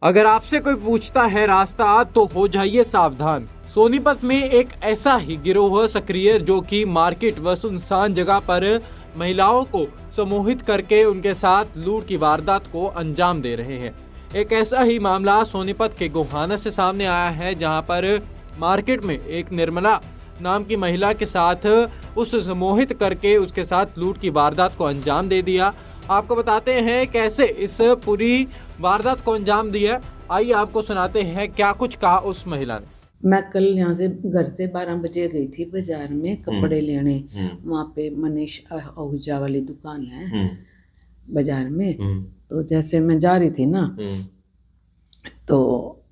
अगर आपसे कोई पूछता है रास्ता तो हो जाइए सावधान। सोनीपत में एक ऐसा ही गिरोह सक्रिय जो कि मार्केट व सुनसान जगह पर महिलाओं को सम्मोहित करके उनके साथ लूट की वारदात को अंजाम दे रहे हैं। एक ऐसा ही मामला सोनीपत के गोहाना से सामने आया है, जहां पर मार्केट में एक निर्मला नाम की महिला के साथ उस सम्मोहित करके उसके साथ लूट की वारदात को अंजाम दे दिया। आपको बताते हैं कैसे इस पूरी वारदात को अंजाम दिया। आइए आपको सुनाते हैं क्या कुछ कहा उस महिला ने। मैं कल यहाँ से घर से 12 बजे गई थी बाजार में कपड़े लेने। वहाँ पे मनीष आहूजा वाली दुकान है बाजार में। तो जैसे मैं जा रही थी ना, तो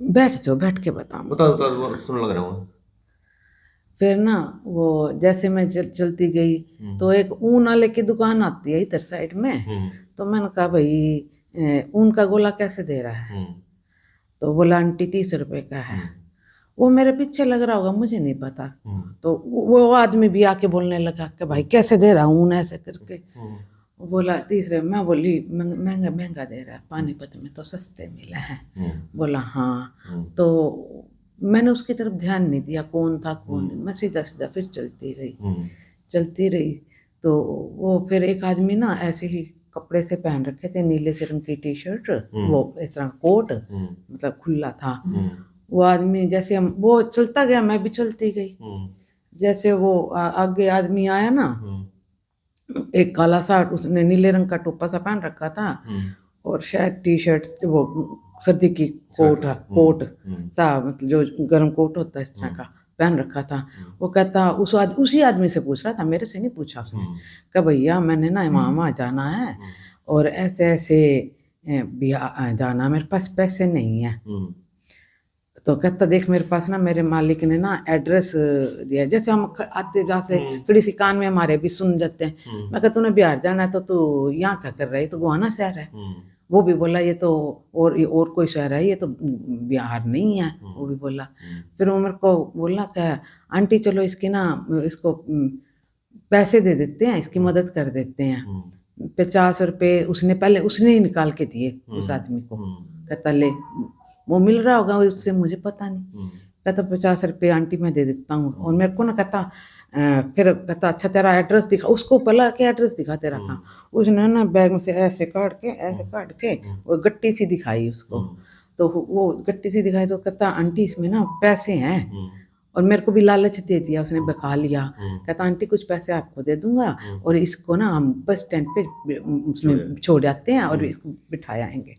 बैठ के बताऊँ। बता सुन लग रहा हूँ। फिर ना वो जैसे मैं चलती गई तो एक ऊन वाले की दुकान आती है इधर साइड में। तो मैंने कहा भाई ऊन का गोला कैसे दे रहा है? तो बोला आंटी 30 रुपए का है। वो मेरे पीछे लग रहा होगा, मुझे नहीं पता। तो वो आदमी भी आके बोलने लगा कि भाई कैसे दे रहा हूँ ऐसे करके। वो बोला 30 रुपए। मैं बोली महंगा महंगा दे रहा है, पानीपत में तो सस्ते मिले हैं। बोला हाँ। तो मैंने उसकी तरफ ध्यान नहीं दिया कौन था कौन नहीं। मैं सीधा सीधा फिर चलती रही। तो वो फिर एक आदमी ना ऐसे ही कपड़े से पहन रखे थे, नीले से रंग की टी शर्ट, वो इस तरह कोट, मतलब खुला था। वो आदमी जैसे वो चलता गया, मैं भी चलती गई। जैसे वो आगे आदमी आया ना, एक काला सा, उसने नीले रंग का टोपा सा पहन रखा था और शायद टी शर्ट, वो सर्दी की कोट सा, मतलब जो गर्म कोट होता है इस तरह का पहन रखा था। वो कहता उसी आदमी से पूछ रहा था, मेरे से नहीं पूछा उसने। कहा भैया मैंने ना वहाँ जाना है और ऐसे ऐसे बिहार जाना, मेरे पास पैसे नहीं है। तो कहता देख मेरे पास ना, मेरे मालिक ने ना एड्रेस दिया। जैसे हम आते जहाँ से थोड़ी सी कान में हमारे भी सुन जाते हैं। मैं कहता तूने बिहार जाना है तो तू यहाँ क्या कर रहा है? तो गोहाना शहर है। वो भी बोला ये तो और कोई शहर है, ये तो बिहार नहीं है। वो भी बोला। फिर वो मेरे को बोला क्या आंटी चलो इसकी ना, इसको पैसे दे देते हैं, इसकी मदद कर देते हैं। 50 रुपए उसने ही निकाल के दिए उस आदमी को। कहता ले, वो मिल रहा होगा उससे, मुझे पता नहीं। कहता 50 रुपए आंटी मैं दे देता हूँ। और मेरे को ना कहता फिर कहता अच्छा तेरा एड्रेस दिखा। उसको पला के एड्रेस दिखा तेरा कहाँ? उसने ना बैग में से ऐसे काट के वो गट्टी सी दिखाई उसको। तो वो गट्टी सी दिखाई तो कहता आंटी इसमें ना पैसे हैं। और मेरे को भी लालच दे दिया, उसने बका लिया। कहता आंटी कुछ पैसे आपको दे दूंगा और इसको ना हम बस स्टैंड पे उसमें छोड़ जाते हैं और इसको बिठाए आएंगे।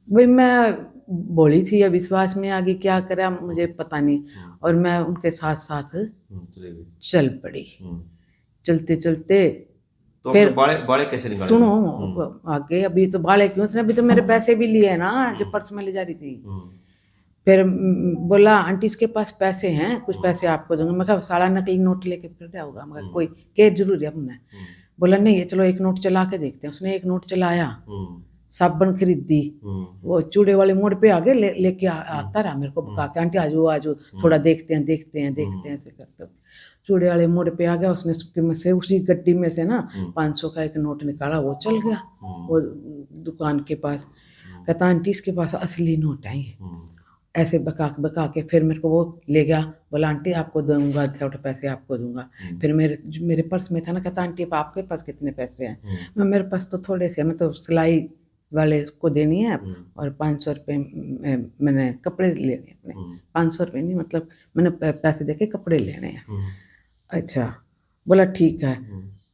भाई मैं बोली थी, या विश्वास में आगे क्या करा मुझे पता नहीं। और मैं उनके साथ साथ चल पड़ी। चलते चलते तो फिर बाड़े कैसे निकाले? सुनो आगे, अभी तो बाड़े क्यों, उसने अभी तो मेरे पैसे भी लिए ना जो पर्स में ले जा रही थी। फिर बोला आंटी इसके पास पैसे हैं, कुछ पैसे आपको दूंगा। मैं कहा सारा नकली नोट लेके फिर क्या होगा? मगर कोई के जरूर है हमने। बोला नहीं चलो एक नोट चला के देखते हैं। उसने एक नोट चलाया, साबुन खरीदी। वो चूड़े वाले मोड़ पे आगे लेके आता रहा मेरे को बका के, आंटी आजू थोड़ा देखते हैं ऐसे करते। चूड़े वाले मोड़ पे आ गया, उसने उसके में से उसी गड्डी में से ना 500 का एक नोट निकाला, वो चल गया वो दुकान के पास। कहता आंटी इसके पास असली नोट है ये। ऐसे बका के फिर मेरे को वो ले गया। बोला आंटी आपको दूंगा, थोड़े पैसे आपको दूंगा। फिर मेरे पर्स में था ना। कहता आंटी आपके पास कितने पैसे हैं? मैं मेरे पास तो थोड़े से, मैं तो सिलाई वाले को देनी है और 500 रुपये मैंने कपड़े लेने अपने। 500 रुपये नहीं, मतलब मैंने पैसे दे के कपड़े लेने हैं। अच्छा, बोला ठीक है।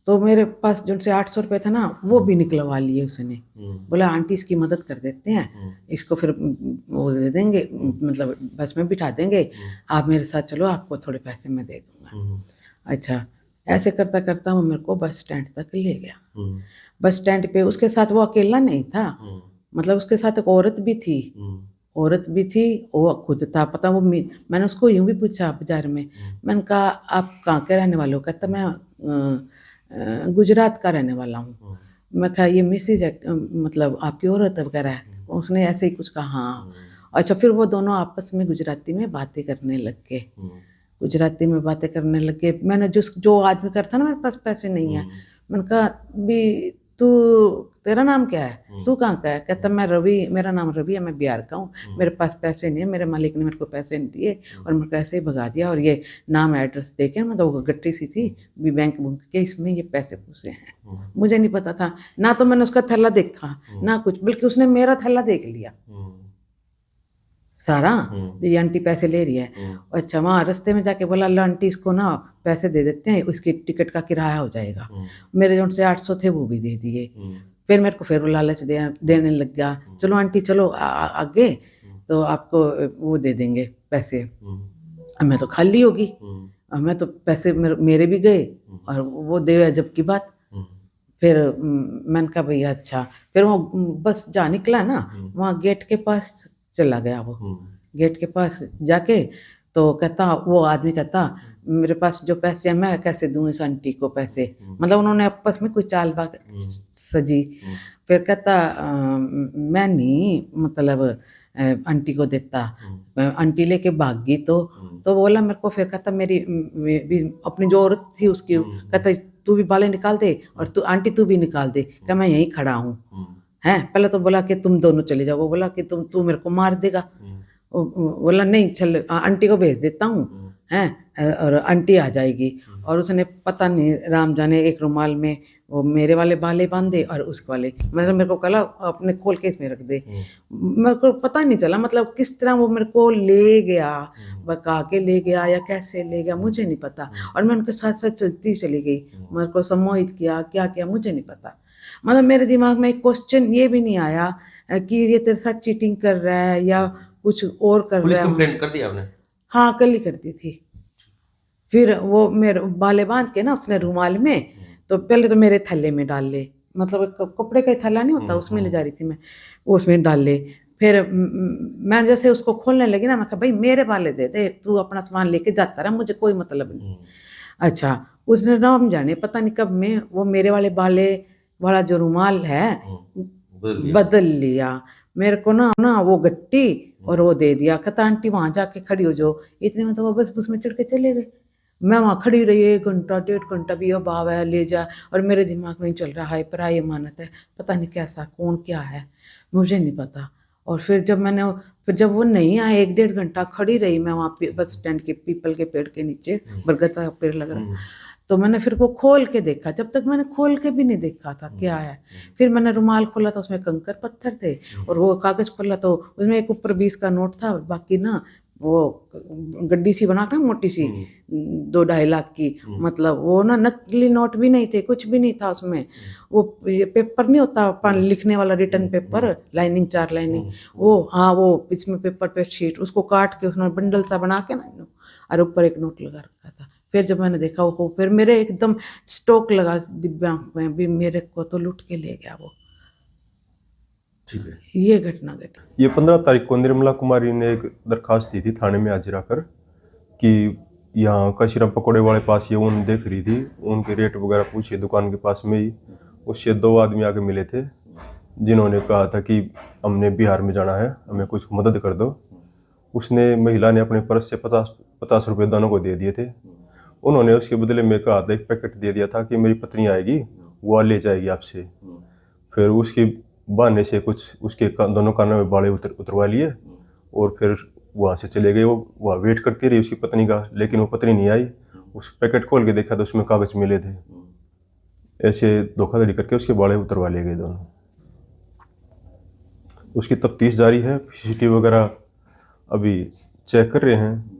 तो मेरे पास जो से 800 रुपये था ना, वो भी निकलवा लिए उसने। बोला आंटी इसकी मदद कर देते हैं, इसको फिर वो दे देंगे, मतलब बस में बिठा देंगे, आप मेरे साथ चलो, आपको थोड़े पैसे मैं दे दूंगा। अच्छा, ऐसे करता करता वो मेरे को बस स्टैंड तक ले गया। बस स्टैंड पे उसके साथ वो अकेला नहीं था, मतलब उसके साथ एक औरत भी थी। वो खुद था, पता वो मैंने उसको यूं भी पूछा बाजार में। मैंने कहा आप कहाँ के रहने वाले हो? कहता मैं गुजरात का रहने वाला हूँ। मैं कहा ये मिसिज है, मतलब आपकी औरत वगैरह है? उसने ऐसे ही कुछ कहा हाँ। अच्छा, फिर वो दोनों आपस में गुजराती में बातें करने लग गए। मैंने जो आदमी करता ना मेरे पास पैसे नहीं है, मैंने कहा भी तू तेरा नाम क्या है, तू कहाँ का है? कहता मैं रवि, मेरा नाम रवि है, मैं बिहार का हूँ, मेरे पास पैसे नहीं है, मेरे मालिक ने मेरे को पैसे नहीं दिए और मेरे को ऐसे ही भगा दिया, और ये नाम एड्रेस दे के मतलब वो गट्टी सी थी भी बैंक बुक के, इसमें ये पैसे पूसे हैं। मुझे नहीं पता था ना, तो मैंने उसका थैला देखा ना कुछ, बल्कि उसने मेरा थैला देख लिया सारा, ये आंटी पैसे ले रही है। अच्छा, वहाँ रास्ते में जाके बोला लो आंटी इसको ना पैसे दे देते हैं, इसकी टिकट का किराया हो जाएगा। मेरे जो उनसे 800 थे वो भी दे दिए। फिर मेरे को फिर लालच देने लग गया, चलो आंटी चलो आगे तो आपको वो दे देंगे पैसे। मैं तो खाली होगी, मैं तो पैसे मेरे भी गए और वो दे जब की बात। फिर मैंने कहा भैया अच्छा, फिर वो बस जा निकला ना, वहाँ गेट के पास चला गया। वो गेट के पास जाके तो कहता, वो आदमी कहता मेरे पास जो पैसे हैं मैं कैसे दूं इस आंटी को पैसे, मतलब उन्होंने आपस में कोई चालबाज सजी। फिर कहता मैं नहीं मतलब आंटी को देता, आंटी लेके भाग गई तो बोला मेरे को। फिर कहता मेरी अपनी जो औरत थी उसकी, कहता तू भी बालें निकाल दे और तू आंटी तू भी निकाल दे, क्या मैं यहीं खड़ा हूँ हैं। पहले तो बोला कि तुम दोनों चले जाओ, वो बोला कि तू मेरे को मार देगा, बोला नहीं चल आंटी को भेज देता हूँ हैं, और आंटी आ जाएगी। और उसने पता नहीं राम जाने एक रुमाल में वो मेरे वाले बाले बांधे और उसके वाले, मतलब मेरे को कहा अपने खोल के इसमें रख दे। मेरे को पता नहीं चला मतलब किस तरह वो मेरे को ले गया, बका के ले गया या कैसे ले गया मुझे नहीं पता। और मैं उनके साथ साथ चलती चली गई, मेरे को सम्मोहित किया, क्या किया मुझे नहीं पता। मतलब मेरे दिमाग में एक क्वेश्चन ये भी नहीं आया कि ये तेरे साथ चीटिंग कर रहा है या कुछ और कर पुलिस रहा है। कंप्लेंट कर दी आपने? हाँ कल ही कर दी थी। फिर वो मेरे बाले बांध के ना उसने रुमाल में, तो पहले तो मेरे थैले में डाल ले, मतलब कपड़े का थैला नहीं होता उसमें ले जा रही थी मैं, वो उसमें डाल ले। फिर मैं जैसे उसको खोलने लगी ना, मैं कहा भाई मेरे बाले दे दे, तू अपना सामान लेके जाता रहा, मुझे कोई मतलब नहीं। अच्छा, उसने नाम जाने पता नहीं कब में वो मेरे वाले बाले वाला जो रुमाल है बदल लिया। मेरे को ना वो गट्टी और वो दे दिया, कहता आंटी वहां जाके खड़ी हो जाओ। इतने में तो वो बस उसमें चढ़ के चले गए। मैं वहाँ खड़ी रही 1 घंटा 1.5 घंटा भी, अब आवा है ले जा, और मेरे दिमाग में चल रहा है पराई अमानत है, पता नहीं कैसा कौन क्या है मुझे नहीं पता। और फिर जब वो नहीं आए 1-1.5 घंटा खड़ी रही मैं वहाँ बस स्टैंड के पीपल के पेड़ के नीचे, बरगद का पेड़ लग रहा, तो मैंने फिर वो खोल के देखा, जब तक मैंने खोल के भी नहीं देखा था क्या है। फिर मैंने रुमाल खोला तो उसमें कंकर पत्थर थे, और वो कागज खोला तो उसमें एक ऊपर 20 का नोट था, बाकी ना वो गड्डी सी बना कर मोटी सी 2-2.5 लाख की, मतलब वो ना नकली नोट भी नहीं थे, कुछ भी नहीं था उसमें। वो ये पेपर नहीं होता लिखने वाला रिटर्न पेपर, लाइनिंग 4 लाइनिंग, वो हाँ वो इसमें पेपर पे शीट उसको काट के उसने बंडल सा बना के ना, और ऊपर एक नोट लगा रखा था। फिर जब मैंने देखा वो, फिर मेरे एकदम स्टोक लगा दिव्यांग में भी, मेरे को तो लूट के ले गया वो। ठीक है, ये घटना घटी। ये 15 तारीख को निर्मला कुमारी ने एक दरखास्त दी थी थाने में हाजिर आकर कि यहाँ काशीराम पकौड़े वाले पास ये ऊन देख रही थी, ऊन के रेट वगैरह पूछिए दुकान के पास में ही। उससे 2 आदमी आके मिले थे जिन्होंने कहा था कि हमने बिहार में जाना है, हमें कुछ मदद कर दो। उसने महिला ने अपने पर्स से 50 रुपये दोनों को दे दिए थे। उन्होंने उसके बदले में कहा था, एक पैकेट दे दिया था कि मेरी पत्नी आएगी वो ले जाएगी आपसे। फिर उसके बहाने से कुछ उसके दोनों कानों में बाड़े उतरवा लिए और फिर वहाँ से चले गए। वो वहाँ वेट करती रही उसकी पत्नी का, लेकिन वो पत्नी नहीं आई। उस पैकेट खोल के देखा तो उसमें कागज मिले थे। ऐसे धोखाधड़ी करके उसके बाड़े उतरवा लिए गए दोनों। उसकी तफ्तीश जारी है, सीसीटीवी वगैरह अभी चेक कर रहे हैं।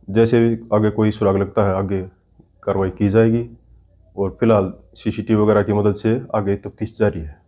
जैसे भी आगे कोई सुराग लगता है आगे कार्रवाई की जाएगी, और फिलहाल सीसीटीवी वगैरह की मदद से आगे तफ्तीश जारी है।